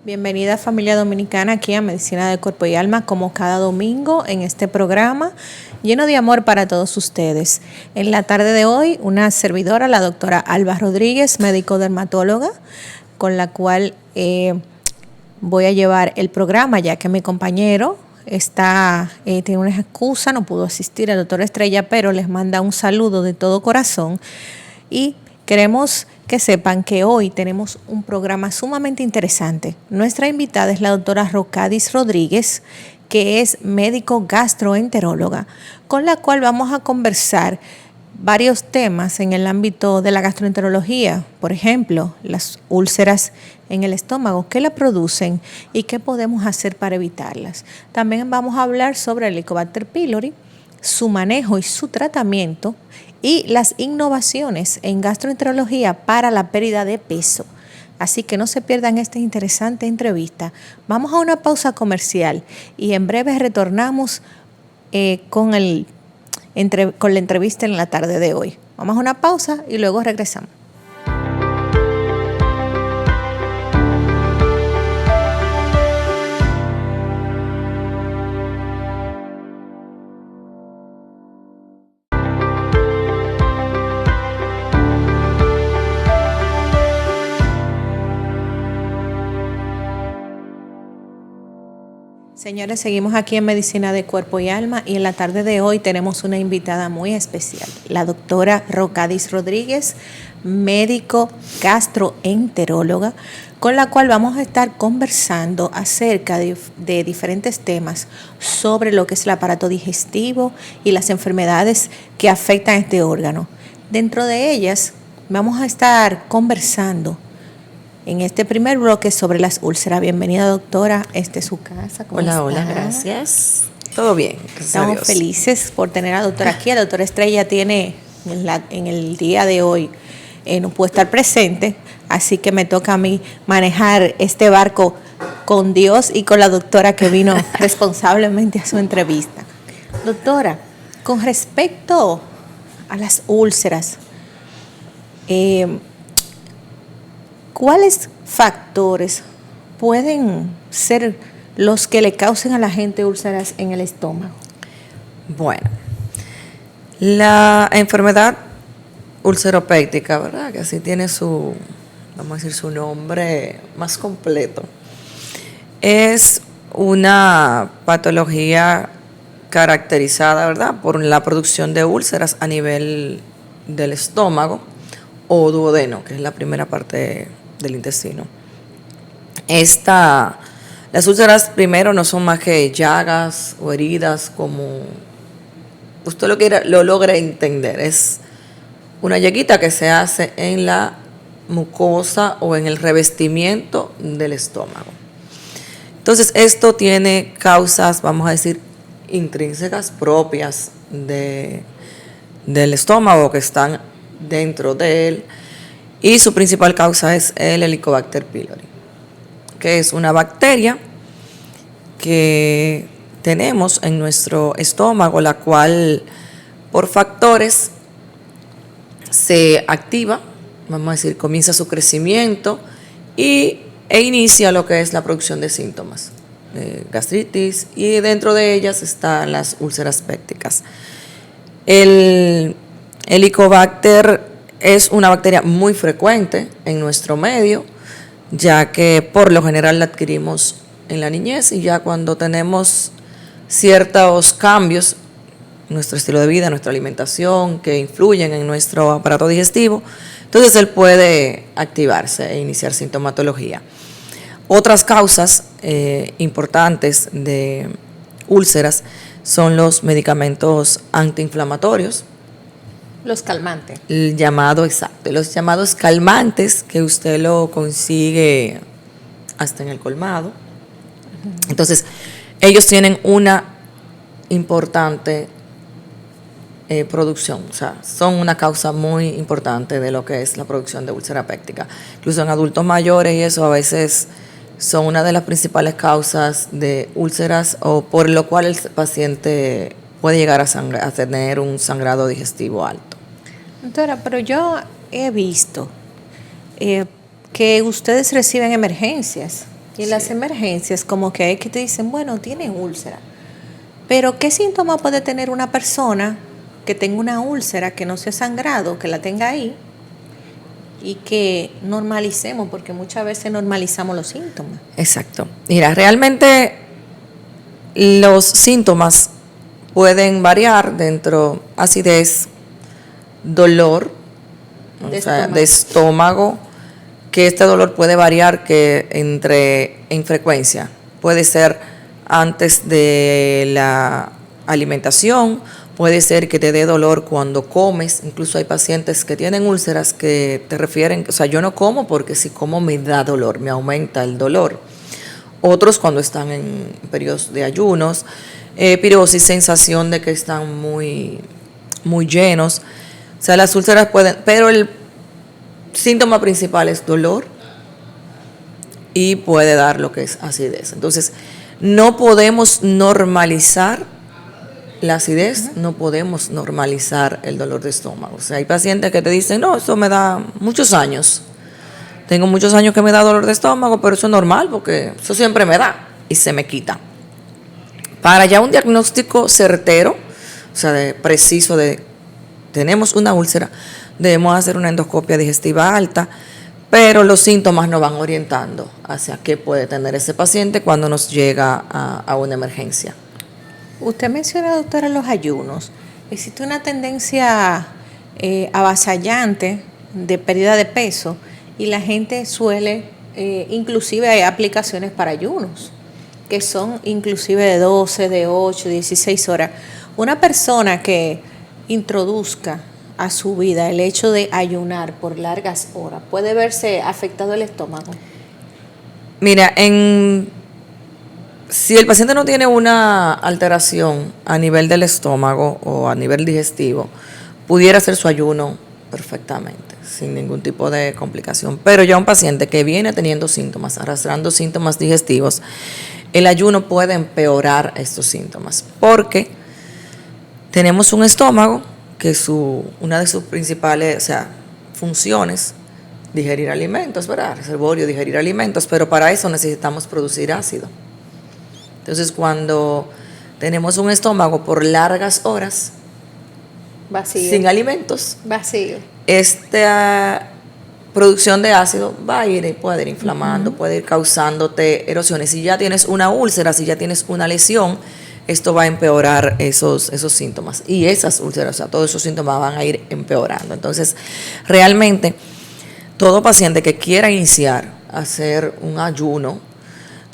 Bienvenida familia dominicana aquí a Medicina de Cuerpo y Alma, como cada domingo en este programa lleno de amor para todos ustedes. En la tarde de hoy, una servidora, la doctora Alba Rodríguez, médico dermatóloga, con la cual voy a llevar el programa, ya que mi compañero tiene una excusa, no pudo asistir, el doctor Estrella, pero les manda un saludo de todo corazón y queremos que sepan que hoy tenemos un programa sumamente interesante. Nuestra invitada es la doctora Rocadis Rodríguez, que es médico gastroenteróloga, con la cual vamos a conversar varios temas en el ámbito de la gastroenterología. Por ejemplo, las úlceras en el estómago, qué la producen y qué podemos hacer para evitarlas. También vamos a hablar sobre el Helicobacter pylori, su manejo y su tratamiento, y las innovaciones en gastroenterología para la pérdida de peso. Así que no se pierdan esta interesante entrevista. Vamos a una pausa comercial y en breve retornamos con la entrevista en la tarde de hoy. Vamos a una pausa y luego regresamos. Señores, seguimos aquí en Medicina de Cuerpo y Alma y en la tarde de hoy tenemos una invitada muy especial, la doctora Rocadis Rodríguez, médico gastroenteróloga, con la cual vamos a estar conversando acerca de diferentes temas sobre lo que es el aparato digestivo y las enfermedades que afectan a este órgano. Dentro de ellas vamos a estar conversando en este primer bloque sobre las úlceras. Bienvenida, doctora. Esta es su casa. Hola, gracias. Todo bien, Estamos felices por tener a la doctora aquí. La doctora Estrella tiene en el día de hoy, no puede estar presente, así que me toca a mí manejar este barco con Dios y con la doctora que vino responsablemente a su entrevista. Doctora, con respecto a las úlceras, ¿cuáles factores pueden ser los que le causen a la gente úlceras en el estómago? Bueno, la enfermedad ulceropéctica, ¿verdad? Que así tiene su nombre más completo. Es una patología caracterizada, ¿verdad?, por la producción de úlceras a nivel del estómago o duodeno, que es la primera parte del intestino. Las úlceras primero no son más que llagas o heridas, como usted lo logra entender. Es una llaguita que se hace en la mucosa o en el revestimiento del estómago. Entonces esto tiene causas, vamos a decir, intrínsecas propias del estómago, que están dentro de él. Y su principal causa es el Helicobacter pylori, que es una bacteria que tenemos en nuestro estómago, la cual por factores se activa, vamos a decir, comienza su crecimiento e inicia lo que es la producción de síntomas, gastritis, y dentro de ellas están las úlceras pépticas. El Helicobacter es una bacteria muy frecuente en nuestro medio, ya que por lo general la adquirimos en la niñez, y ya cuando tenemos ciertos cambios en nuestro estilo de vida, nuestra alimentación, que influyen en nuestro aparato digestivo, entonces él puede activarse e iniciar sintomatología. Otras causas importantes de úlceras son los medicamentos antiinflamatorios. Los calmantes. Los llamados calmantes, que usted lo consigue hasta en el colmado. Entonces, ellos tienen una importante producción, o sea, son una causa muy importante de lo que es la producción de úlcera péptica. Incluso en adultos mayores, y eso a veces son una de las principales causas de úlceras, o por lo cual el paciente puede llegar a tener un sangrado digestivo alto. Doctora, pero yo he visto que ustedes reciben emergencias Y en las emergencias, como que hay que te dicen, bueno, tiene úlcera. Pero ¿qué síntoma puede tener una persona que tenga una úlcera, que no sea sangrado, que la tenga ahí y que normalicemos? Porque muchas veces normalizamos los síntomas. Exacto. Mira, realmente los síntomas pueden variar dentro acidez, dolor, de estómago, que este dolor puede variar en frecuencia. Puede ser antes de la alimentación, puede ser que te dé dolor cuando comes. Incluso hay pacientes que tienen úlceras que te refieren, o sea, yo no como porque si como me da dolor, me aumenta el dolor. Otros cuando están en periodos de ayunos, pirosis, sensación de que están muy, muy llenos. O sea, las úlceras pueden, pero el síntoma principal es dolor y puede dar lo que es acidez. Entonces, no podemos normalizar la acidez, no podemos normalizar el dolor de estómago. O sea, hay pacientes que te dicen, no, eso me da muchos años. Tengo muchos años que me da dolor de estómago, pero eso es normal porque eso siempre me da y se me quita. Para ya un diagnóstico certero, o sea, preciso de tenemos una úlcera, debemos hacer una endoscopia digestiva alta, pero los síntomas nos van orientando hacia qué puede tener ese paciente cuando nos llega a una emergencia. Usted menciona, doctora, los ayunos. Existe una tendencia avasallante de pérdida de peso y la gente suele, inclusive hay aplicaciones para ayunos, que son inclusive de 12, de 8, 16 horas. Una persona que introduzca a su vida el hecho de ayunar por largas horas, ¿puede verse afectado el estómago? Mira, si el paciente no tiene una alteración a nivel del estómago o a nivel digestivo, pudiera hacer su ayuno perfectamente, sin ningún tipo de complicación. Pero ya un paciente que viene teniendo síntomas, arrastrando síntomas digestivos, el ayuno puede empeorar estos síntomas, porque tenemos un estómago que una de sus principales, funciones, digerir alimentos, ¿verdad? Reservorio, digerir alimentos, pero para eso necesitamos producir ácido. Entonces, cuando tenemos un estómago por largas horas, vacío, sin alimentos, vacío, esta producción de ácido va a puede ir inflamando, puede ir causándote erosiones. Si ya tienes una úlcera, si ya tienes una lesión, esto va a empeorar esos síntomas. Y esas úlceras, o sea, todos esos síntomas van a ir empeorando. Entonces, realmente, todo paciente que quiera iniciar a hacer un ayuno,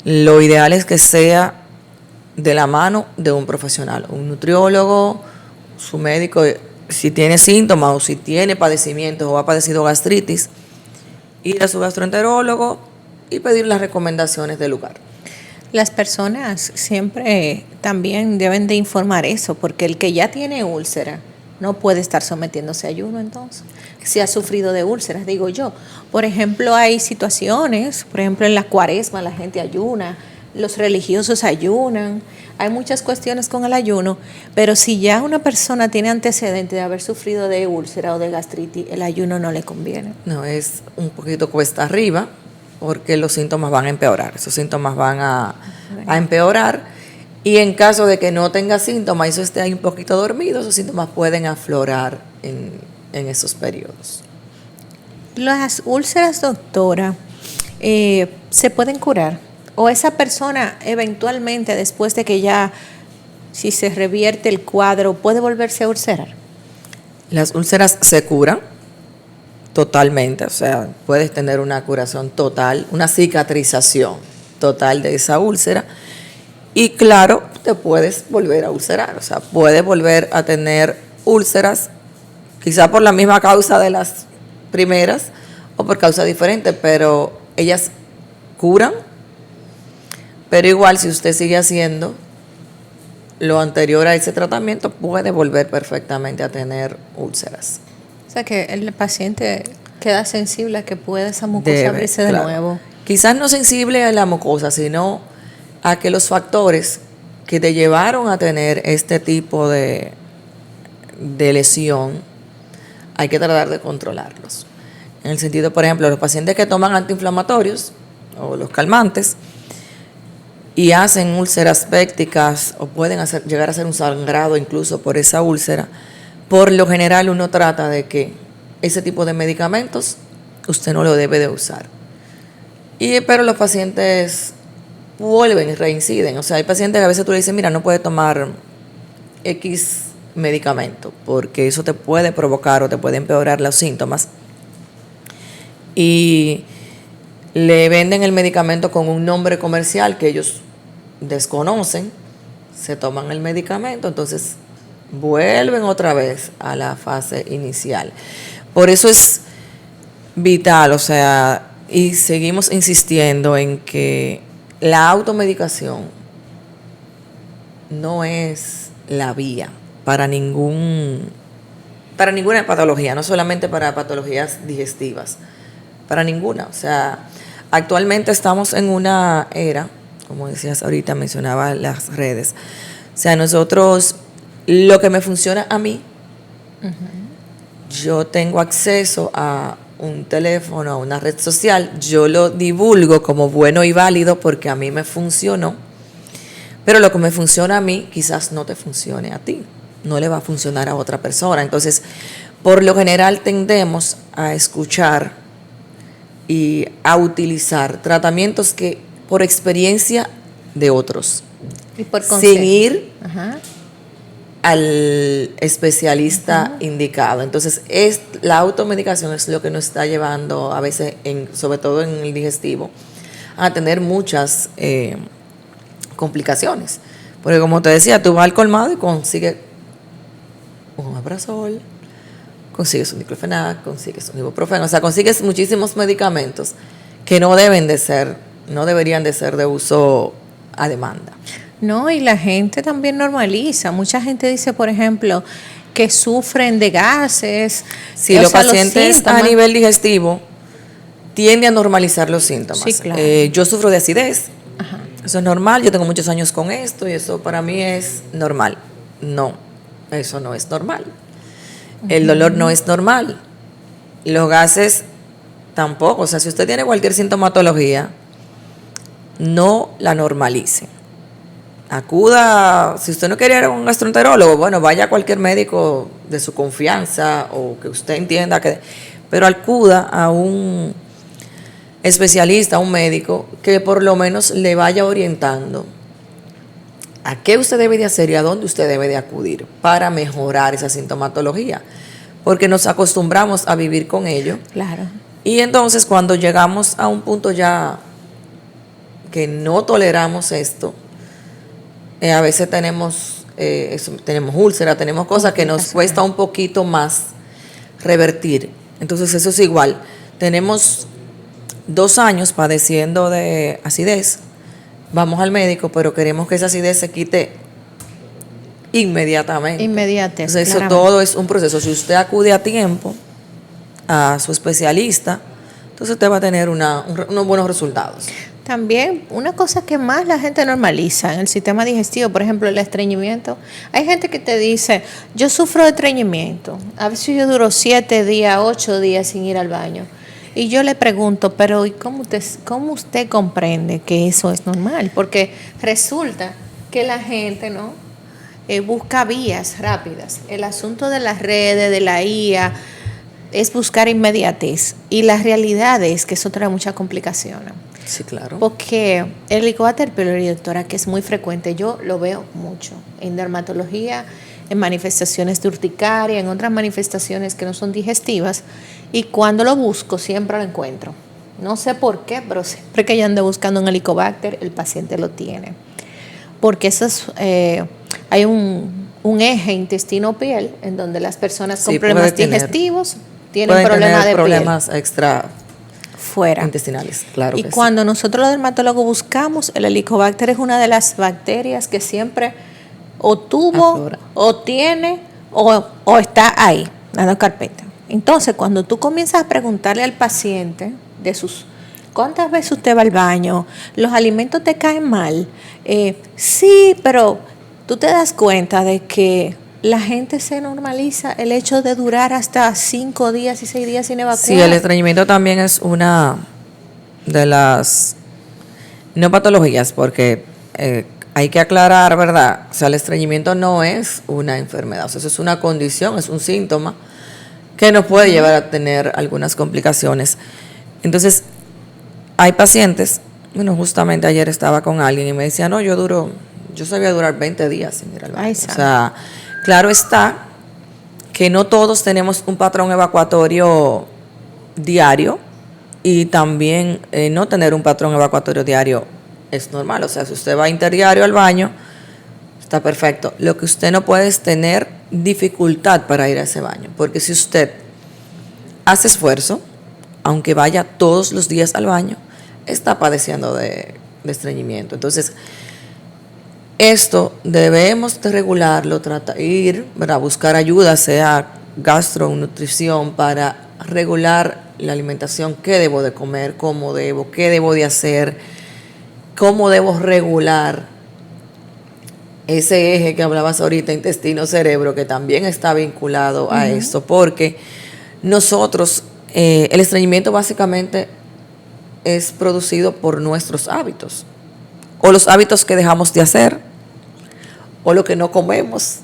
lo ideal es que sea de la mano de un profesional, un nutriólogo, su médico, si tiene síntomas o si tiene padecimientos o ha padecido gastritis, ir a su gastroenterólogo y pedir las recomendaciones del lugar. Las personas siempre también deben de informar eso, porque el que ya tiene úlcera no puede estar sometiéndose a ayuno entonces, si ha sufrido de úlceras, digo yo. Por ejemplo, hay situaciones, por ejemplo en la cuaresma la gente ayuna, los religiosos ayunan, hay muchas cuestiones con el ayuno, pero si ya una persona tiene antecedentes de haber sufrido de úlcera o de gastritis, el ayuno no le conviene. No, es un poquito cuesta arriba, porque los síntomas van a empeorar, esos síntomas van a empeorar, y en caso de que no tenga síntomas y eso esté ahí un poquito dormido, esos síntomas pueden aflorar en esos periodos. Las úlceras, doctora, ¿se pueden curar? ¿O esa persona eventualmente, después de que ya, si se revierte el cuadro, puede volverse a ulcerar? Las úlceras se curan totalmente, o sea, puedes tener una curación total, una cicatrización total de esa úlcera, y claro, te puedes volver a ulcerar, o sea, puedes volver a tener úlceras, quizá por la misma causa de las primeras o por causa diferente, pero ellas curan. Pero igual, si usted sigue haciendo lo anterior a ese tratamiento, puede volver perfectamente a tener úlceras. O sea que el paciente queda sensible a que pueda esa mucosa abrirse de nuevo. Quizás no sensible a la mucosa, sino a que los factores que te llevaron a tener este tipo de lesión, hay que tratar de controlarlos. En el sentido, por ejemplo, los pacientes que toman antiinflamatorios o los calmantes, y hacen úlceras pépticas o pueden llegar a hacer un sangrado incluso por esa úlcera, por lo general uno trata de que ese tipo de medicamentos usted no lo debe de usar. Pero los pacientes vuelven y reinciden. O sea, hay pacientes que a veces tú le dices, mira, no puedes tomar X medicamento porque eso te puede provocar o te puede empeorar los síntomas. Y le venden el medicamento con un nombre comercial que ellos desconocen, se toman el medicamento, entonces vuelven otra vez a la fase inicial. Por eso es vital, o sea, y seguimos insistiendo en que la automedicación no es la vía para ninguna patología, no solamente para patologías digestivas, para ninguna. O sea, actualmente estamos en una era, como decías ahorita, mencionaba las redes. O sea, nosotros, lo que me funciona a mí, yo tengo acceso a un teléfono, a una red social, yo lo divulgo como bueno y válido porque a mí me funcionó, pero lo que me funciona a mí quizás no te funcione a ti, no le va a funcionar a otra persona. Entonces, por lo general tendemos a escuchar y a utilizar tratamientos que por experiencia de otros, y por sin ir al especialista indicado. Entonces, la automedicación es lo que nos está llevando a veces, sobre todo en el digestivo, a tener muchas complicaciones. Porque como te decía, tú vas al colmado y consigues un omeprazol, consigues un diclofenac, consigues un ibuprofeno, o sea, consigues muchísimos medicamentos que no deberían de ser de uso a demanda. No, y la gente también normaliza. Mucha gente dice, por ejemplo, que sufren de gases. Sí, los pacientes a nivel digestivo tienden a normalizar los síntomas. Sí, claro. Yo sufro de acidez. Ajá. Eso es normal, yo tengo muchos años con esto y eso para mí es normal. No, eso no es normal. El dolor no es normal. Los gases tampoco. O sea, si usted tiene cualquier sintomatología, no la normalice. Acuda, si usted no quiere ir a un gastroenterólogo, bueno, vaya a cualquier médico de su confianza o que usted entienda pero acuda a un especialista, a un médico que por lo menos le vaya orientando a qué usted debe de hacer y a dónde usted debe de acudir para mejorar esa sintomatología, porque nos acostumbramos a vivir con ello. Claro. Y entonces cuando llegamos a un punto ya que no toleramos esto, a veces tenemos úlcera, tenemos cosas que nos cuesta un poquito más revertir. Entonces eso es igual. Tenemos 2 años padeciendo de acidez, vamos al médico, pero queremos que esa acidez se quite inmediatamente. Entonces eso todo es un proceso. Si usted acude a tiempo a su especialista, entonces usted va a tener unos buenos resultados. También una cosa que más la gente normaliza en el sistema digestivo, por ejemplo, el estreñimiento. Hay gente que te dice, yo sufro de estreñimiento. A veces yo duro 7 días, 8 días sin ir al baño. Y yo le pregunto, pero ¿y cómo usted comprende que eso es normal? Porque resulta que la gente no busca vías rápidas. El asunto de las redes, de la IA, es buscar inmediatez. Y la realidad es que eso trae muchas complicaciones. Sí, claro. Porque el Helicobacter pylori, doctora, que es muy frecuente, yo lo veo mucho en dermatología, en manifestaciones de urticaria, en otras manifestaciones que no son digestivas, y cuando lo busco siempre lo encuentro. No sé por qué, pero siempre que yo ando buscando un Helicobacter, el paciente lo tiene. Porque hay un eje intestino-piel en donde las personas con problemas digestivos tienen problemas extra fuera intestinales, claro. Y cuando nosotros los dermatólogos buscamos, el Helicobacter es una de las bacterias que siempre o tuvo, aflora, o tiene, o está ahí, dando carpeta. Entonces, cuando tú comienzas a preguntarle al paciente ¿cuántas veces usted va al baño? ¿Los alimentos te caen mal? Sí, pero tú te das cuenta de que la gente se normaliza el hecho de durar hasta 5 días y 6 días sin evacuar. Sí, el estreñimiento también es una de las no patologías, porque hay que aclarar, ¿verdad? O sea, el estreñimiento no es una enfermedad, o sea, eso es una condición, es un síntoma que nos puede llevar a tener algunas complicaciones. Entonces, hay pacientes, bueno, justamente ayer estaba con alguien y me decía, no, yo sabía durar 20 días sin ir al baño. O sea, claro está que no todos tenemos un patrón evacuatorio diario y también no tener un patrón evacuatorio diario es normal. O sea, si usted va interdiario al baño, está perfecto. Lo que usted no puede es tener dificultad para ir a ese baño, porque si usted hace esfuerzo, aunque vaya todos los días al baño, está padeciendo de estreñimiento. Entonces, esto debemos de regularlo, ir, ¿verdad? Buscar ayuda, sea gastro o nutrición, para regular la alimentación, qué debo de comer, qué debo de hacer, cómo debo regular ese eje que hablabas ahorita, intestino-cerebro, que también está vinculado a esto, porque nosotros, el estreñimiento básicamente es producido por nuestros hábitos, o los hábitos que dejamos de hacer, o lo que no comemos.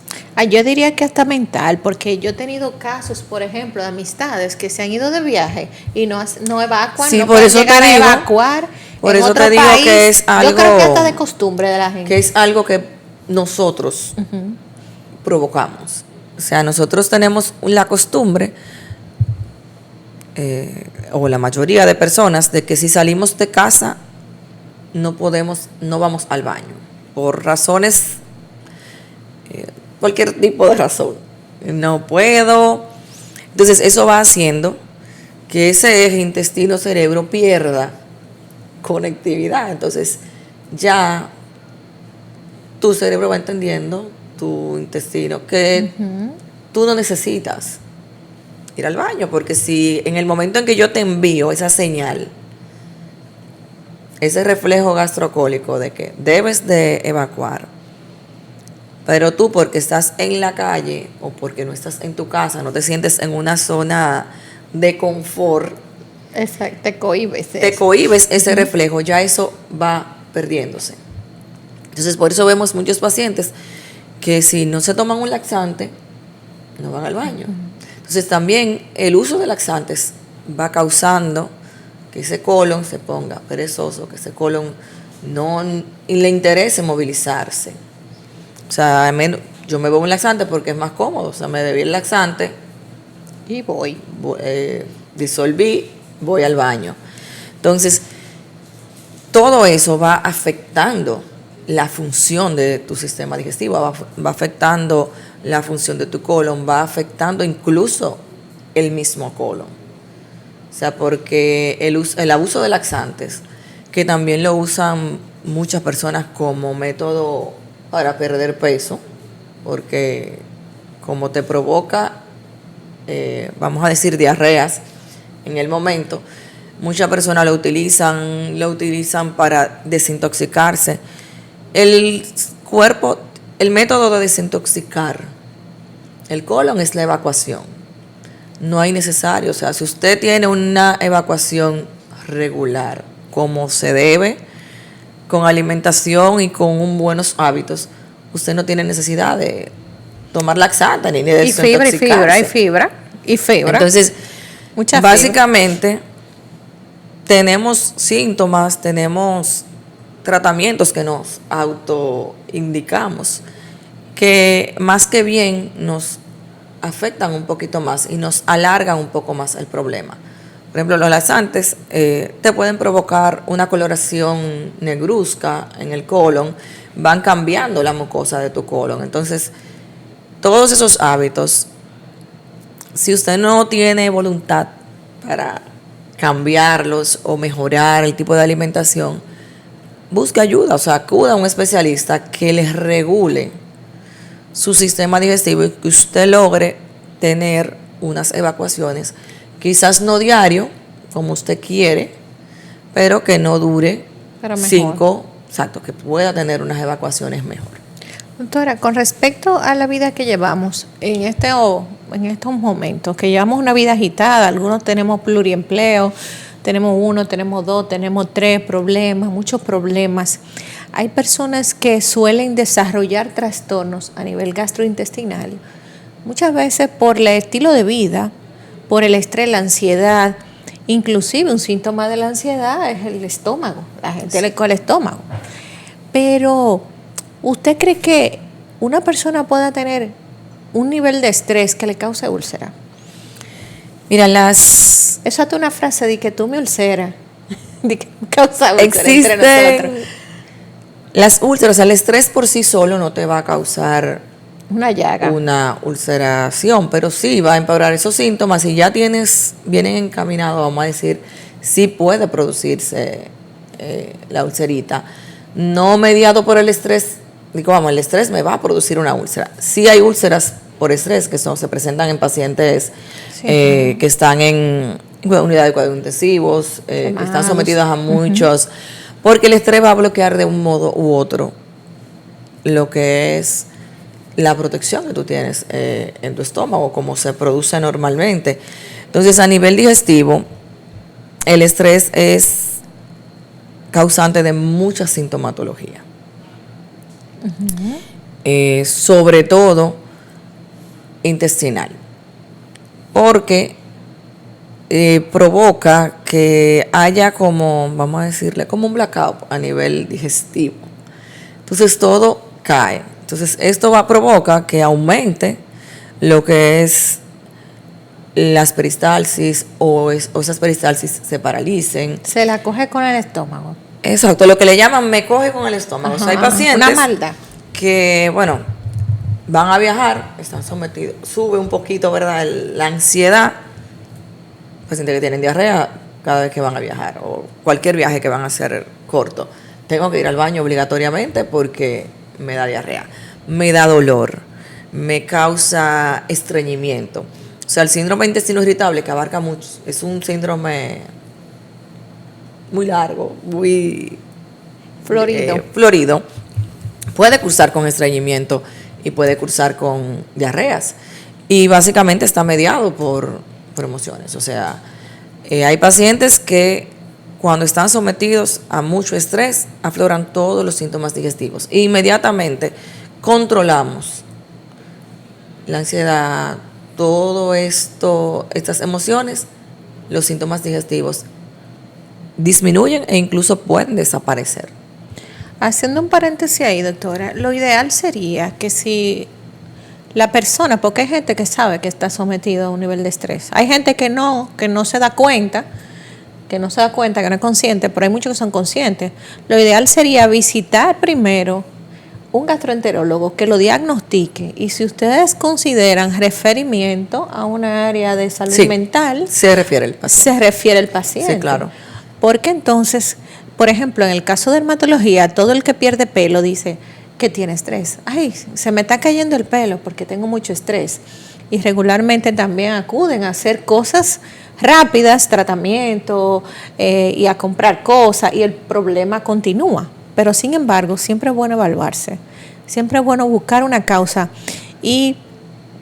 Yo diría que hasta mental, porque yo he tenido casos, por ejemplo, de amistades que se han ido de viaje y no evacuan, sí, no por pueden eso llegar te digo, a evacuar. Por en eso otro te digo país. que es algo, yo creo que hasta de costumbre de la gente. Que es algo que nosotros provocamos. O sea, nosotros tenemos la costumbre, o la mayoría de personas, de que si salimos de casa no vamos al baño, por razones, cualquier tipo de razón. No puedo. Entonces eso va haciendo que ese eje intestino-cerebro pierda conectividad. Entonces ya tu cerebro va entendiendo, tu intestino, que tú no necesitas ir al baño, porque si en el momento en que yo te envío esa señal, ese reflejo gastrocólico de que debes de evacuar, pero tú, porque estás en la calle o porque no estás en tu casa, no te sientes en una zona de confort, exacto, te cohibes ese reflejo, ya eso va perdiéndose. Entonces, por eso vemos muchos pacientes que si no se toman un laxante, no van al baño. Entonces, también el uso de laxantes va causando que ese colon se ponga perezoso, que ese colon no le interese movilizarse. O sea, yo me bebo un laxante porque es más cómodo. O sea, me bebí el laxante y disolví, voy al baño. Entonces, todo eso va afectando la función de tu sistema digestivo, va afectando la función de tu colon, va afectando incluso el mismo colon. O sea, porque el abuso de laxantes, que también lo usan muchas personas como método para perder peso, porque como te provoca, vamos a decir, diarreas en el momento, muchas personas lo utilizan para desintoxicarse. El cuerpo, el método de desintoxicar el colon es la evacuación. No hay necesario, o sea, si usted tiene una evacuación regular, como se debe, con alimentación y con buenos hábitos, usted no tiene necesidad de tomar laxante ni de desintoxicarse. Hay fibra. Entonces, básicamente, tenemos síntomas, tenemos tratamientos que nos autoindicamos, que más que bien nos afectan un poquito más y nos alargan un poco más el problema. Por ejemplo, los laxantes te pueden provocar una coloración negruzca en el colon, van cambiando la mucosa de tu colon. Entonces, todos esos hábitos, si usted no tiene voluntad para cambiarlos o mejorar el tipo de alimentación, busque ayuda, o sea, acuda a un especialista que les regule su sistema digestivo y que usted logre tener unas evacuaciones, quizás no diario, como usted quiere, pero que no dure 5, exacto, que pueda tener unas evacuaciones mejor. Doctora, con respecto a la vida que llevamos en estos momentos, que llevamos una vida agitada, algunos tenemos pluriempleo, tenemos 1, tenemos 2, tenemos 3 problemas, muchos problemas. hay personas que suelen desarrollar trastornos a nivel gastrointestinal, muchas veces por el estilo de vida, por el estrés, la ansiedad. Inclusive un síntoma de la ansiedad es el estómago, la gente le coge el estómago. Pero, ¿usted cree que una persona pueda tener un nivel de estrés que le cause úlcera? Mira, Eso es una frase de que tú me ulceras, de que me causa úlcera existen entre nosotros. las úlceras, o sea, el estrés por sí solo no te va a causar Una llaga. una ulceración, pero sí va a empeorar esos síntomas y ya vienen encaminados, vamos a decir, sí puede producirse la ulcerita. No mediado por el estrés, digo, vamos, el estrés me va a producir una úlcera. Sí hay úlceras por estrés que se presentan en pacientes que están en unidades de cuidados intensivos, que están sometidos a muchos, porque el estrés va a bloquear de un modo u otro lo que es la protección que tú tienes en tu estómago, como se produce normalmente. Entonces, a nivel digestivo, el estrés es causante de mucha sintomatología. Sobre todo intestinal, porque provoca que haya como, vamos a decirle, como un blackout a nivel digestivo. Entonces todo cae. Entonces esto provoca que aumente lo que es las peristalsis o esas peristalsis se paralicen. Se la coge con el estómago. Exacto, lo que le llaman me coge con el estómago. Ajá, o sea, hay pacientes una maldad que, bueno, van a viajar, están sometidos, sube un poquito, ¿verdad?, la ansiedad. Pacientes que tienen diarrea cada vez que van a viajar o cualquier viaje que van a hacer corto. Tengo que ir al baño obligatoriamente porque me da diarrea, me da dolor, me causa estreñimiento. O sea, el síndrome de intestino irritable, que abarca mucho, es un síndrome muy largo, muy florido. Puede cursar con estreñimiento y puede cursar con diarreas. Y básicamente está mediado por emociones. O sea, hay pacientes que cuando están sometidos a mucho estrés afloran todos los síntomas digestivos. E inmediatamente controlamos la ansiedad, todo esto, estas emociones, los síntomas digestivos disminuyen e incluso pueden desaparecer. Haciendo un paréntesis ahí, doctora, lo ideal sería que si la persona, porque hay gente que sabe que está sometido a un nivel de estrés, hay gente que no se da cuenta, que no es consciente, pero hay muchos que son conscientes. Lo ideal sería visitar primero un gastroenterólogo que lo diagnostique y si ustedes consideran referimiento a una área de salud mental, se refiere el paciente. Sí, claro. Porque entonces, por ejemplo, en el caso de dermatología, todo el que pierde pelo dice que tiene estrés. Ay, se me está cayendo el pelo porque tengo mucho estrés. Y regularmente también acuden a hacer cosas rápidas, tratamiento, y a comprar cosas, y el problema continúa. Pero sin embargo, siempre es bueno evaluarse, siempre es bueno buscar una causa y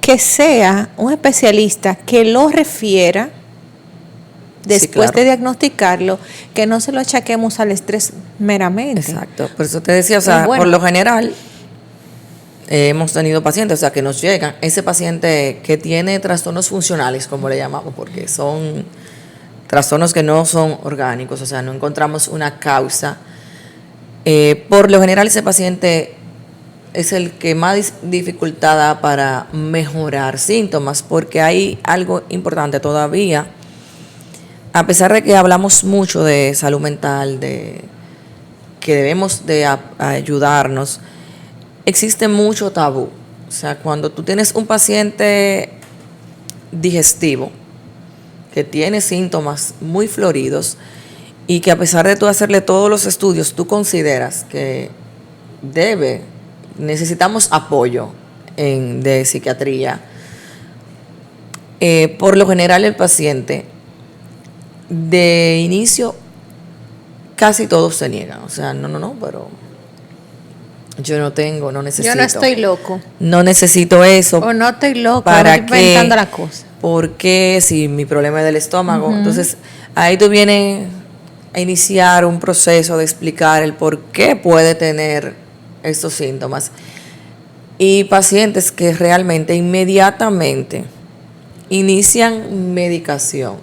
que sea un especialista que lo refiera después de diagnosticarlo, que no se lo achaquemos al estrés meramente. Exacto, por eso te decía, o sea, por lo general hemos tenido pacientes, o sea, que nos llegan, ese paciente que tiene trastornos funcionales, como le llamamos, porque son trastornos que no son orgánicos, o sea, no encontramos una causa. Por lo general ese paciente es el que más dificultad da para mejorar síntomas, porque hay algo importante todavía, a pesar de que hablamos mucho de salud mental, de que debemos de ayudarnos, existe mucho tabú. O sea, cuando tú tienes un paciente digestivo que tiene síntomas muy floridos y que a pesar de tú hacerle todos los estudios, tú consideras que necesitamos apoyo de psiquiatría, por lo general el paciente de inicio casi todos se niegan. O sea, no, pero yo no necesito. Yo no estoy loco. No necesito eso. O no estoy loco, ¿para estoy inventando la cosa. ¿Por qué? Si mi problema es del estómago. Entonces, ahí tú vienes a iniciar un proceso de explicar el por qué puede tener estos síntomas. Y pacientes que realmente inmediatamente inician medicación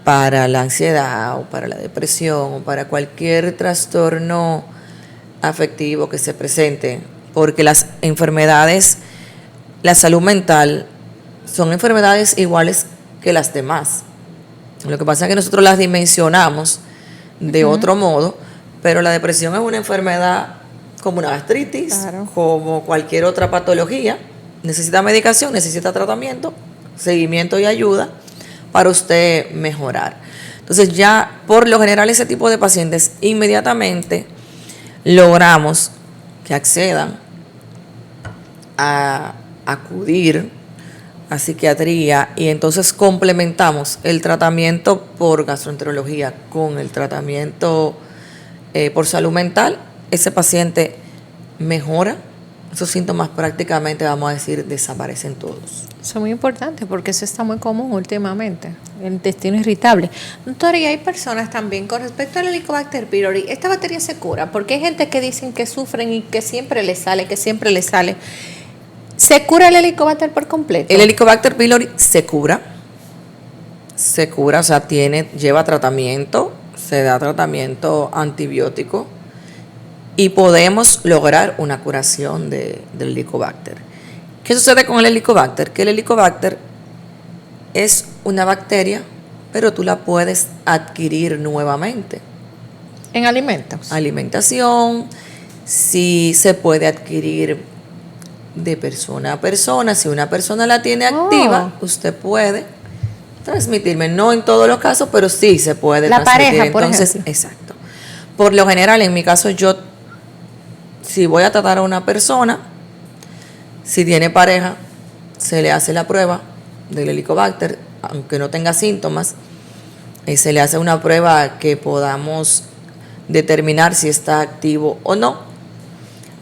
para la ansiedad o para la depresión o para cualquier trastorno afectivo que se presente, porque las enfermedades, la salud mental, son enfermedades iguales que las demás. Lo que pasa es que nosotros las dimensionamos de otro modo, pero la depresión es una enfermedad como una gastritis, como cualquier otra patología. Necesita medicación, necesita tratamiento, seguimiento y ayuda para usted mejorar. Entonces ya por lo general ese tipo de pacientes inmediatamente logramos que accedan a acudir a psiquiatría y entonces complementamos el tratamiento por gastroenterología con el tratamiento por salud mental. Ese paciente mejora, esos síntomas prácticamente, vamos a decir, desaparecen todos. Eso es muy importante porque eso está muy común últimamente, el intestino irritable. Doctora, y hay personas también con respecto al Helicobacter pylori, ¿esta bacteria se cura? Porque hay gente que dicen que sufren y que siempre les sale, ¿Se cura el Helicobacter por completo? El Helicobacter pylori se cura, o sea, lleva tratamiento, se da tratamiento antibiótico y podemos lograr una curación del Helicobacter. ¿Qué sucede con el Helicobacter? Que el Helicobacter es una bacteria, pero tú la puedes adquirir nuevamente. ¿En alimentos? Alimentación, sí se puede adquirir de persona a persona. Si una persona la tiene activa, usted puede transmitirme. No en todos los casos, pero sí se puede transmitir. La pareja, por ejemplo. Exacto. Por lo general, en mi caso, si voy a tratar a una persona, si tiene pareja, se le hace la prueba del Helicobacter, aunque no tenga síntomas, se le hace una prueba que podamos determinar si está activo o no,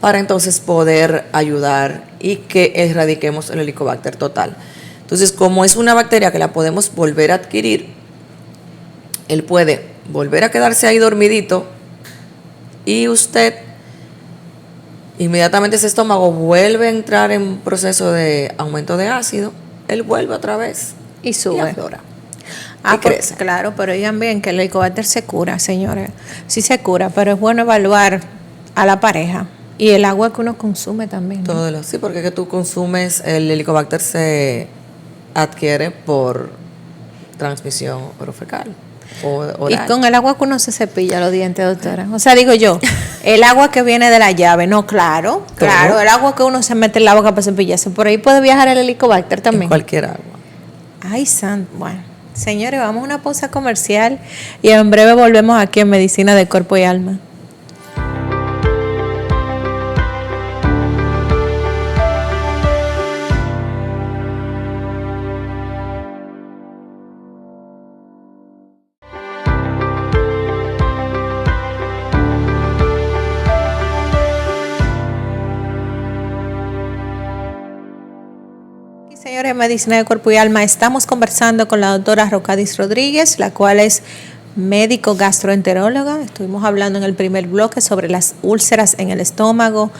para entonces poder ayudar y que erradiquemos el Helicobacter total. Entonces, como es una bacteria que la podemos volver a adquirir, él puede volver a quedarse ahí dormidito y usted inmediatamente ese estómago vuelve a entrar en un proceso de aumento de ácido, él vuelve otra vez y sube. Y aflora. Y crece. Claro, pero oigan bien que el Helicobacter se cura, señores. Sí se cura, pero es bueno evaluar a la pareja y el agua que uno consume también, ¿no? Sí, porque es que tú consumes, el Helicobacter se adquiere por transmisión orofecal. Y con el agua que uno se cepilla los dientes, doctora. O sea, digo yo, el agua que viene de la llave, no, claro, el agua que uno se mete en la boca para cepillarse, por ahí puede viajar el Helicobacter también. En cualquier agua. Ay, bueno, señores, vamos a una pausa comercial y en breve volvemos aquí en Medicina de Cuerpo y Alma. Señores, Medicina de Cuerpo y Alma, estamos conversando con la doctora Rocadis Rodríguez, la cual es médico gastroenteróloga. Estuvimos hablando en el primer bloque sobre las úlceras en el estómago,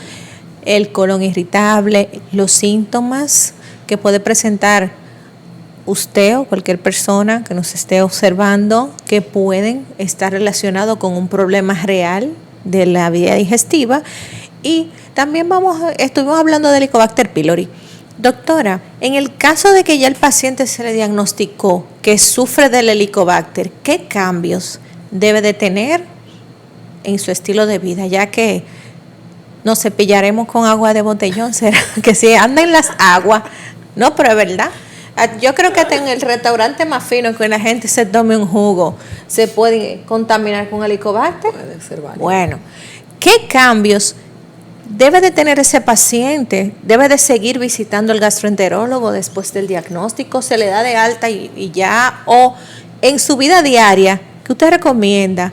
el colon irritable, los síntomas que puede presentar usted o cualquier persona que nos esté observando que pueden estar relacionados con un problema real de la vía digestiva. Y también estuvimos hablando del Helicobacter pylori. Doctora, en el caso de que ya el paciente se le diagnosticó que sufre del Helicobacter, ¿qué cambios debe de tener en su estilo de vida? Ya que nos cepillaremos con agua de botellón, ¿será que si anda en las aguas? No, pero es verdad. Yo creo que hasta en el restaurante más fino que la gente se tome un jugo, se puede contaminar con Helicobacter. Puede ser válido. Bueno, ¿qué cambios debe de tener ese paciente? ¿Debe de seguir visitando al gastroenterólogo después del diagnóstico? ¿Se le da de alta y ya? ¿O en su vida diaria, qué usted recomienda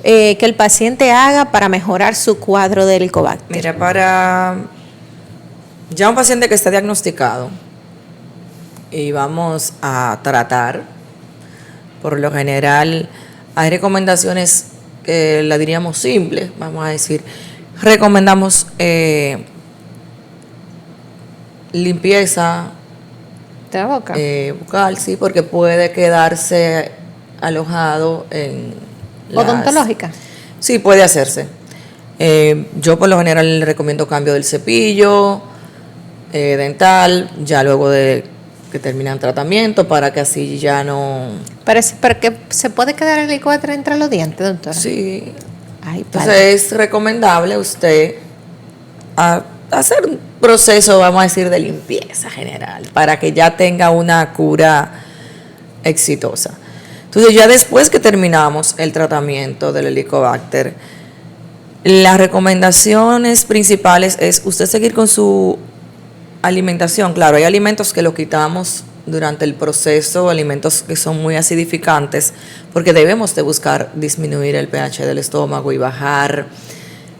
que el paciente haga para mejorar su cuadro de Helicobacter? Mira, para ya un paciente que está diagnosticado y vamos a tratar, por lo general hay recomendaciones que la diríamos simples, vamos a decir. Recomendamos limpieza ¿De la boca? bucal, sí, porque puede quedarse alojado en ¿Odontológica? Sí, puede hacerse. Yo por lo general le recomiendo cambio del cepillo dental, ya luego de que terminan tratamiento, para que así ya no... Pero que se puede quedar el Helicobacter entre los dientes, doctora. Sí. Ay, Entonces es recomendable usted hacer un proceso, vamos a decir, de limpieza general, para que ya tenga una cura exitosa. Entonces ya después que terminamos el tratamiento del Helicobacter, las recomendaciones principales es usted seguir con su alimentación. Claro, hay alimentos que lo quitamos durante el proceso, alimentos que son muy acidificantes, porque debemos de buscar disminuir el pH del estómago y bajar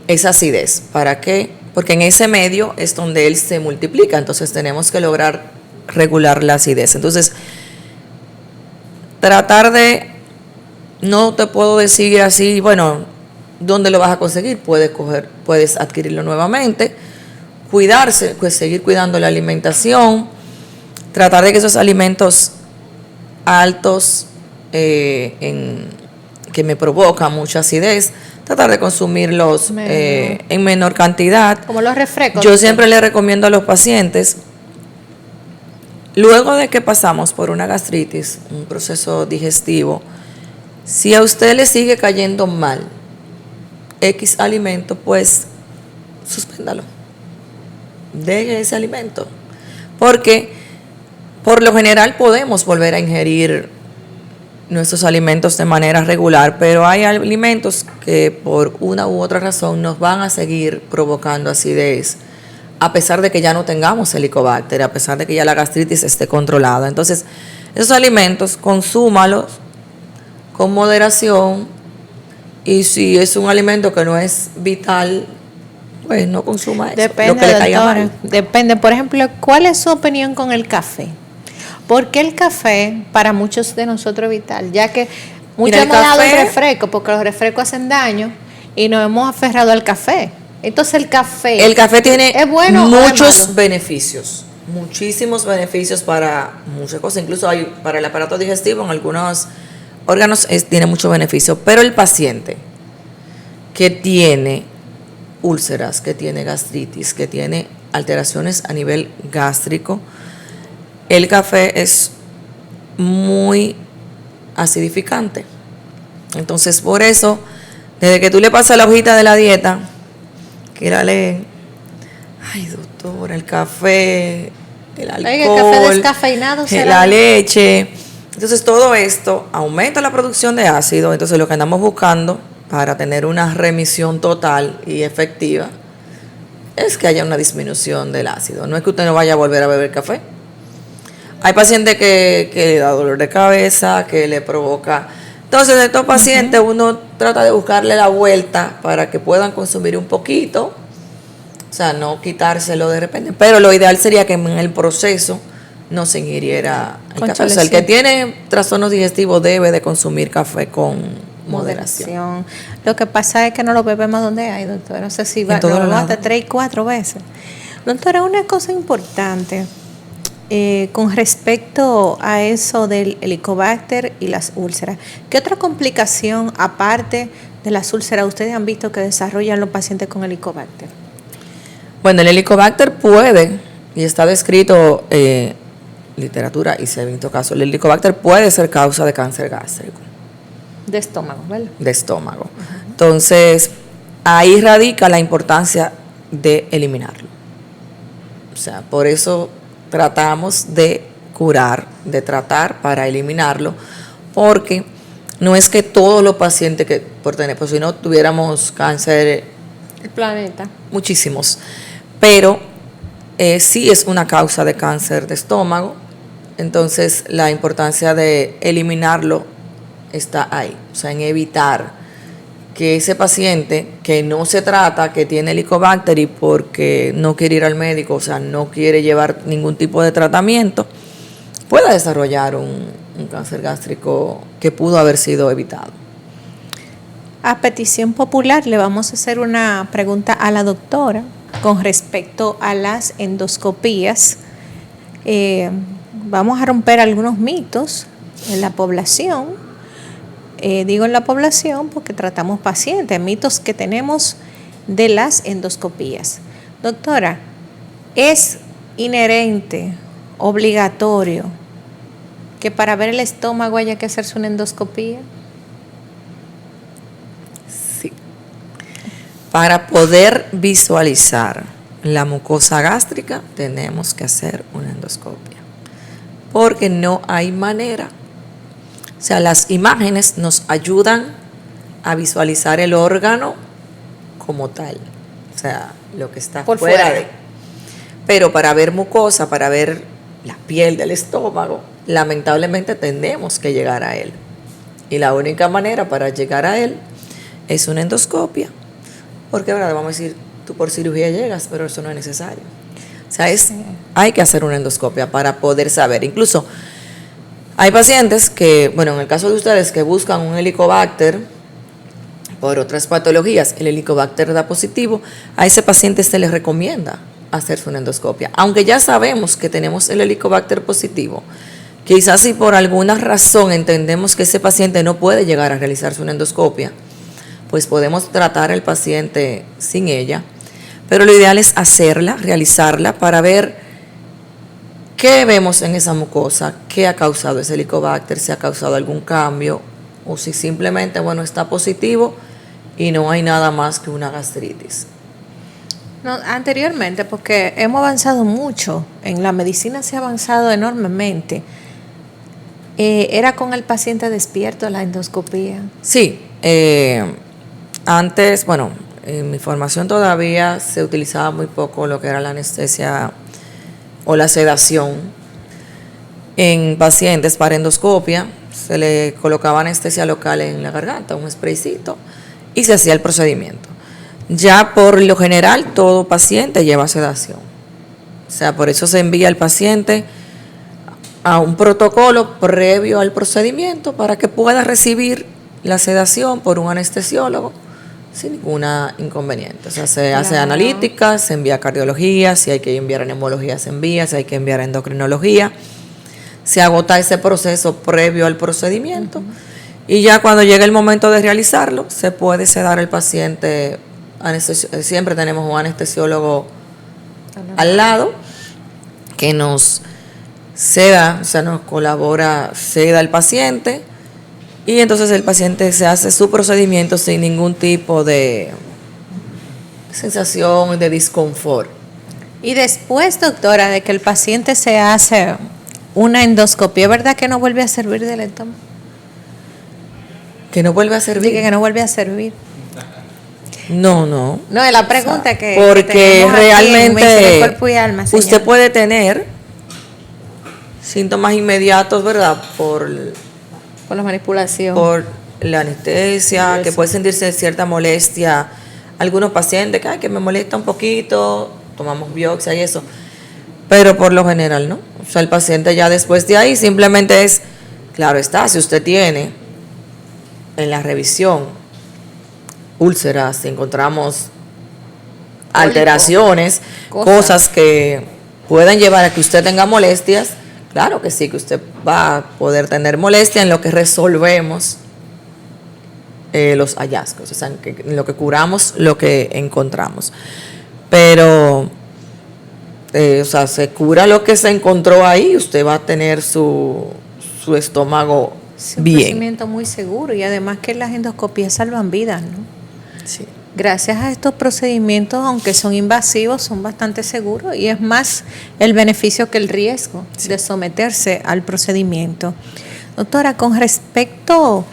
esa acidez. ¿Para qué? Porque en ese medio es donde él se multiplica, entonces tenemos que lograr regular la acidez. Entonces, tratar de, no te puedo decir así, bueno, ¿dónde lo vas a conseguir? Puedes adquirirlo nuevamente, cuidarse, pues seguir cuidando la alimentación, tratar de que esos alimentos altos que me provocan mucha acidez, tratar de consumirlos en menor cantidad. Como los refrescos. Yo siempre le recomiendo a los pacientes, luego de que pasamos por una gastritis, un proceso digestivo, si a usted le sigue cayendo mal X alimento, pues suspéndalo. Deje ese alimento. Porque por lo general podemos volver a ingerir nuestros alimentos de manera regular, pero hay alimentos que por una u otra razón nos van a seguir provocando acidez, a pesar de que ya no tengamos Helicobacter, a pesar de que ya la gastritis esté controlada. Entonces, esos alimentos, consúmalos con moderación, y si es un alimento que no es vital, pues no consuma eso. Depende, lo que le caiga doctora. mal. Depende. Por ejemplo, ¿cuál es su opinión con el café? Porque el café para muchos de nosotros es vital, ya que muchos hemos dado el refresco, porque los refrescos hacen daño y nos hemos aferrado al café. Entonces el café tiene ¿es bueno muchos beneficios, muchísimos beneficios para muchas cosas, incluso hay para el aparato digestivo en algunos órganos tiene mucho beneficio, pero el paciente que tiene úlceras, que tiene gastritis, que tiene alteraciones a nivel gástrico, el café es muy acidificante. Entonces, por eso, desde que tú le pasas la hojita de la dieta, que la leen, ay doctora, el café, el alcohol, el café descafeinado, la leche. Entonces, todo esto aumenta la producción de ácido. Entonces, lo que andamos buscando para tener una remisión total y efectiva es que haya una disminución del ácido. No es que usted no vaya a volver a beber café. Hay pacientes que le da dolor de cabeza, que le provoca. Entonces, de estos pacientes uno trata de buscarle la vuelta para que puedan consumir un poquito, o sea, no quitárselo de repente. Pero lo ideal sería que en el proceso no se ingiriera el café. O sea, el que tiene trastornos digestivos debe de consumir café con moderación. Lo que pasa es que no lo bebemos donde hay, doctora. No sé si va hasta 3 y 4 veces. Doctora, una cosa importante con respecto a eso del Helicobacter y las úlceras. ¿Qué otra complicación, aparte de las úlceras, ustedes han visto que desarrollan los pacientes con Helicobacter? Bueno, el Helicobacter puede, y está descrito literatura y se ha visto casos, el Helicobacter puede ser causa de cáncer gástrico. De estómago, ¿verdad? De estómago. Entonces, ahí radica la importancia de eliminarlo. O sea, por eso tratamos de curar, de tratar para eliminarlo, porque no es que todos los pacientes que por tener, pues si no tuviéramos cáncer, el planeta, muchísimos, pero sí es una causa de cáncer de estómago. Entonces la importancia de eliminarlo está ahí, o sea, en evitar que ese paciente que no se trata, que tiene Helicobacter y porque no quiere ir al médico, o sea, no quiere llevar ningún tipo de tratamiento, pueda desarrollar un un cáncer gástrico que pudo haber sido evitado. A petición popular le vamos a hacer una pregunta a la doctora con respecto a las endoscopías. Vamos a romper algunos mitos en la población. Digo en la población porque tratamos pacientes, mitos que tenemos de las endoscopías. Doctora, ¿es inherente, obligatorio, que para ver el estómago haya que hacerse una endoscopía? Sí. Para poder visualizar la mucosa gástrica tenemos que hacer una endoscopia, porque no hay manera. O sea, las imágenes nos ayudan a visualizar el órgano como tal, o sea, lo que está por fuera de. Pero para ver mucosa, para ver la piel del estómago, lamentablemente tenemos que llegar a él. Y la única manera para llegar a él es una endoscopia. Porque, ¿verdad? Vamos a decir, tú por cirugía llegas, pero eso no es necesario. O sea, hay que hacer una endoscopia para poder saber. Incluso hay pacientes que, bueno, en el caso de ustedes que buscan un helicobacter por otras patologías, el helicobacter da positivo, a ese paciente se le recomienda hacerse una endoscopia. Aunque ya sabemos que tenemos el helicobacter positivo, quizás si por alguna razón entendemos que ese paciente no puede llegar a realizarse una endoscopia, pues podemos tratar al paciente sin ella, pero lo ideal es hacerla, realizarla para ver qué vemos en esa mucosa, qué ha causado ese helicobacter, si ha causado algún cambio o si simplemente, bueno, está positivo y no hay nada más que una gastritis. No, anteriormente, porque hemos avanzado mucho, en la medicina se ha avanzado enormemente, ¿era con el paciente despierto la endoscopía? Sí, antes, bueno, en mi formación todavía se utilizaba muy poco lo que era la anestesia o la sedación en pacientes para endoscopia. Se le colocaba anestesia local en la garganta, un spraycito, y se hacía el procedimiento. Ya por lo general todo paciente lleva sedación. O sea, por eso se envía al paciente a un protocolo previo al procedimiento para que pueda recibir la sedación por un anestesiólogo sin ninguna inconveniente. O sea, se hace analítica, se envía a cardiología, si hay que enviar a neumología se envía, si hay que enviar a endocrinología. Se agota ese proceso previo al procedimiento y ya cuando llega el momento de realizarlo, se puede sedar al paciente. Siempre tenemos un anestesiólogo al lado que nos seda, o sea, nos colabora, seda al paciente. Y entonces el paciente se hace su procedimiento sin ningún tipo de sensación de disconfort. Y después, doctora, de que el paciente se hace una endoscopia, ¿es verdad que no vuelve a servir del estómago? ¿Que no vuelve a servir? Dice que no vuelve a servir. No. No, es la pregunta que porque realmente cuerpo y alma, usted puede tener síntomas inmediatos, ¿verdad? Por la manipulación. Por la anestesia, que puede sentirse cierta molestia. Algunos pacientes que me molesta un poquito, tomamos biopsia y eso. Pero por lo general no. O sea, el paciente ya después de ahí simplemente es, claro está, si usted tiene en la revisión úlceras, si encontramos alteraciones, cosas que puedan llevar a que usted tenga molestias, claro que sí, que usted va a poder tener molestia en lo que resolvemos los hallazgos, o sea, en lo que curamos lo que encontramos. Pero, o sea, se cura lo que se encontró ahí, usted va a tener su estómago bien. Un procedimiento muy seguro y además que las endoscopías salvan vidas, ¿no? Sí. Gracias a estos procedimientos, aunque son invasivos, son bastante seguros y es más el beneficio que el riesgo de someterse al procedimiento. Doctora, con respecto,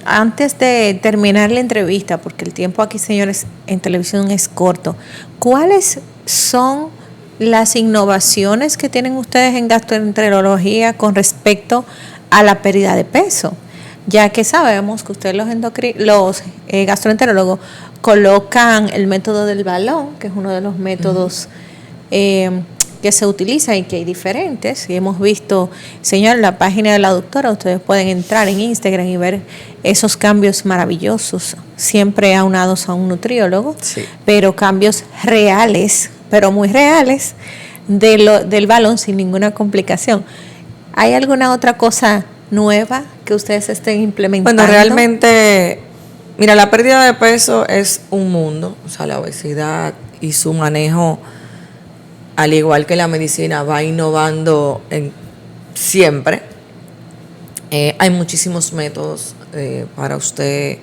antes de terminar la entrevista, porque el tiempo aquí, señores, en televisión es corto, ¿cuáles son las innovaciones que tienen ustedes en gastroenterología con respecto a la pérdida de peso? Ya que sabemos que ustedes los gastroenterólogos colocan el método del balón, que es uno de los métodos que que se utilizan y que hay diferentes. Y hemos visto, señor, la página de la doctora, ustedes pueden entrar en Instagram y ver esos cambios maravillosos, siempre aunados a un nutriólogo, Sí. pero cambios reales, pero muy reales, del balón sin ninguna complicación. ¿Hay alguna otra cosa nueva que ustedes estén implementando? Bueno, realmente, mira, la pérdida de peso es un mundo, o sea, la obesidad y su manejo, al igual que la medicina, va innovando siempre. Hay muchísimos métodos para usted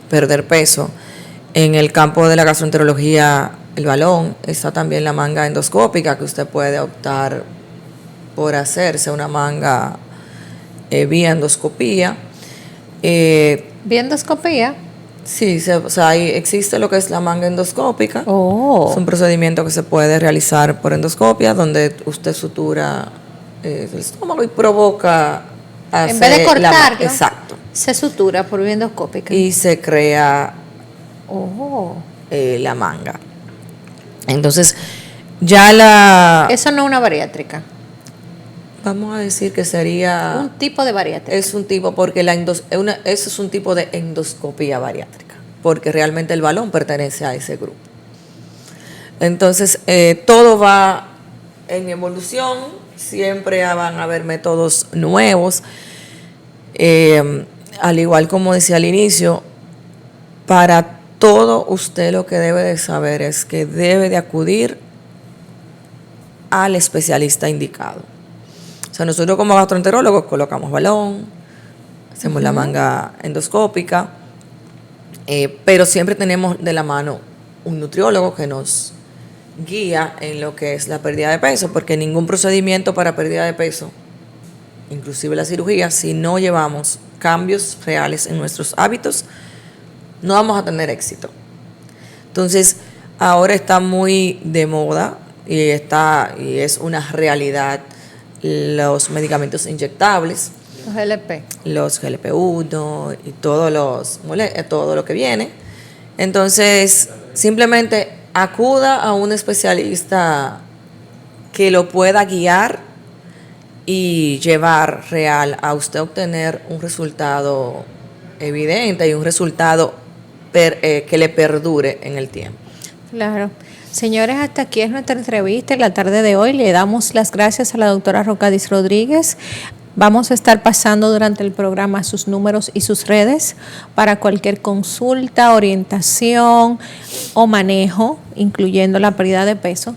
perder peso. En el campo de la gastroenterología, el balón, está también la manga endoscópica, que usted puede optar por hacerse una manga vía endoscopía. ¿Vía endoscopía? Sí, o sea, ahí existe lo que es la manga endoscópica. Oh. Es un procedimiento que se puede realizar por endoscopia, donde usted sutura el estómago y provoca hacer en vez de cortarlo, exacto, se sutura por vía endoscópica. y se crea Oh. la manga. Entonces, ya Eso no es una bariátrica. vamos a decir que sería Un tipo de bariátrica. es un tipo, porque eso es un tipo de endoscopía bariátrica, porque realmente el balón pertenece a ese grupo. Entonces, todo va en evolución, siempre van a haber métodos nuevos. Al igual como decía al inicio, para todo usted lo que debe de saber es que debe de acudir al especialista indicado. O sea, nosotros como gastroenterólogos colocamos balón, hacemos la manga endoscópica, pero siempre tenemos de la mano un nutriólogo que nos guía en lo que es la pérdida de peso, porque ningún procedimiento para pérdida de peso, inclusive la cirugía, si no llevamos cambios reales en nuestros hábitos, no vamos a tener éxito. Entonces, ahora está muy de moda y es una realidad los medicamentos inyectables, los GLP-1 y todo lo que viene. Entonces, simplemente acuda a un especialista que lo pueda guiar y llevar real a usted obtener un resultado evidente y un resultado que le perdure en el tiempo. Claro. Señores, hasta aquí es nuestra entrevista en la tarde de hoy. Le damos las gracias a la doctora Rocadis Rodríguez. Vamos a estar pasando durante el programa sus números y sus redes para cualquier consulta, orientación o manejo, incluyendo la pérdida de peso.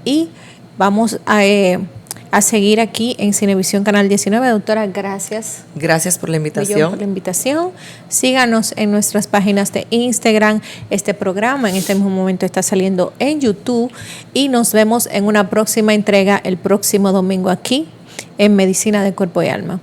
Y vamos a seguir aquí en Cinevisión Canal 19. Doctora, gracias. Gracias por la invitación. Síganos en nuestras páginas de Instagram. Este programa en este mismo momento está saliendo en YouTube y nos vemos en una próxima entrega el próximo domingo aquí en Medicina de Cuerpo y Alma.